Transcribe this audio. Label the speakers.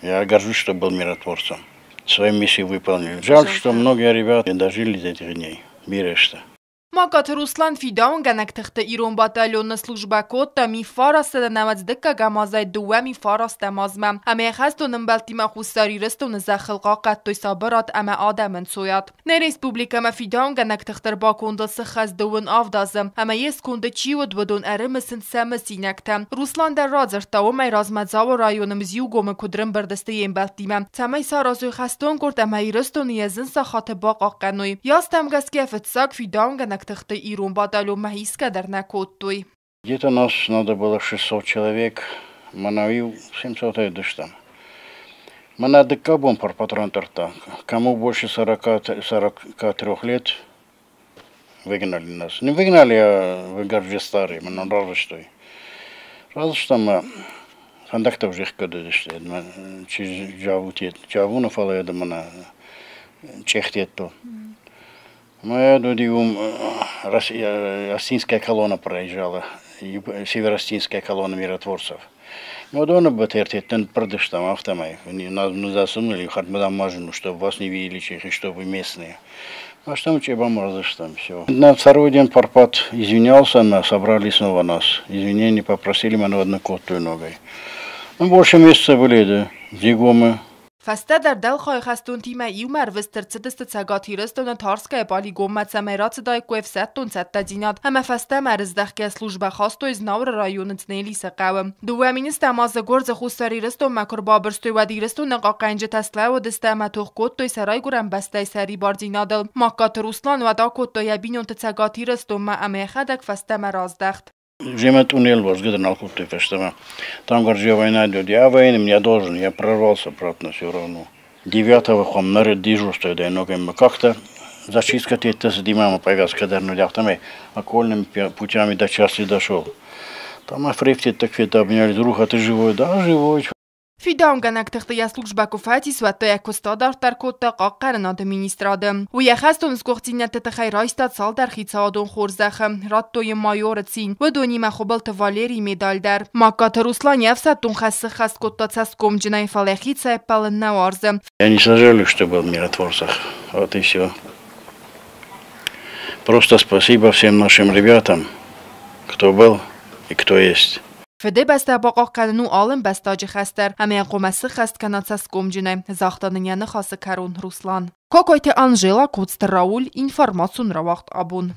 Speaker 1: Я горжусь, что был миротворцем. Свою миссию выполнили. Жаль, что многие ребята не дожили до этих дней. Бережно.
Speaker 2: Մակաթ Ռուսլան Ֆիդաուն գանակ թղթը իրոն բատալյոնը служба կոտտա մի ֆարաստը նաված դկա գամազայ դուա մի ֆարաստը մազմա ամե խաստոնն բալտիմա խուսարի ռստոնը զախլղա կատտոյ սաբրատ ամե ադամն սոյատ ներ ռեսպուբլիկա Ֆիդաուն գանակ թղթր բակոնդը սխած դուն ավդազը ամե ես կոնդը չիոդ վդոն արմսն սամսինակտա Ռուսլանդա ռազրտաու մայ ռազմածավո ռայոնում զյուգոմը կուդրն բրդստի եմ բալտիմա ցամայ սարազոյ խաստոն կորտ ամե ռստոնի եզն սախաթը բակականոյ ястам гаскефцак Фидаун ганак тхты ирун баталю маиска дарнакоттуй.
Speaker 1: Где-то нас надо было 600 человек, манавил 700 дыштам. Мана декабон пар патрон торта. Кому больше 43 лет, выгнали нас. Не выгнали, а выгнали старые, мы нравилось что. Разве что мы фандактов же их когда дышли, через Джаву нафала я думаю на Чехтетто. Моя дудиум Остинская колонна проезжала, северо-остинская колонна миротворцев. Вот он бы тертетен продаж там автомай. Нас засунули, хоть бы там мажину, чтобы вас не видели чехи, чтобы местные. А что мы чебам разыш там все. На второй день Парпат извинялся, мы собрали снова нас. Извинения попросили мы на одну коттую ногой. Мы больше месяца были, да, Дигомы.
Speaker 2: Фаста در دل خواهی خستون تیمه ایو مروستر چدست تساگاتی رستون تارسکای بالی گومت سمیرات دای کوف ستون ست دینات همه فسته مرزدخ که سلوجبه خواستو از نور رایون تنیلی سقاوم دوامین استماز گرز خوستاری رستون مکر بابرستوی و دیرستون نقاقنج تسله و دسته متوخ کتوی سرای گرم بسته سری باردینادل مکات روسلان و دا کتوی بینون تساگاتی رستون ما امه خدک فسته مرازدخت
Speaker 1: Зима туннель возгадал купты, что там горжия война идет. Я военным не должен, я прорвался обратно все равно. 9-го хом наряд дежурства, да и ногами как-то зачистка это с Димама появилась, когда там окольными путями до часа дошел. Там африкты так это обняли друг, а ты живой, да, живой.
Speaker 2: Фидаун ганак тхты я служба куфати свато як костадар тар котта қаққарын администрадым. У я хастон скохтинят тхай райстат сал дар хицаадон хорзахым. Раттоy майор цин. و دونیمه خوبلت والری медаль در. Маккат Руслан явсатун хассы хаст котта цаском джинай фалехица палын наварзы.
Speaker 1: Я не сожалею, что был в миротворцах. Вот и все. Просто спасибо всем нашим ребятам, кто был и кто есть.
Speaker 2: فده بسته باقاق کدنو آلم بستاج خستر همه قومسه خست کنات سس گمجنه زاختانن ینه خاصه کرون روسلان. کوکویت انجلا کوتستر راول اینفارماسون را وقت آبون.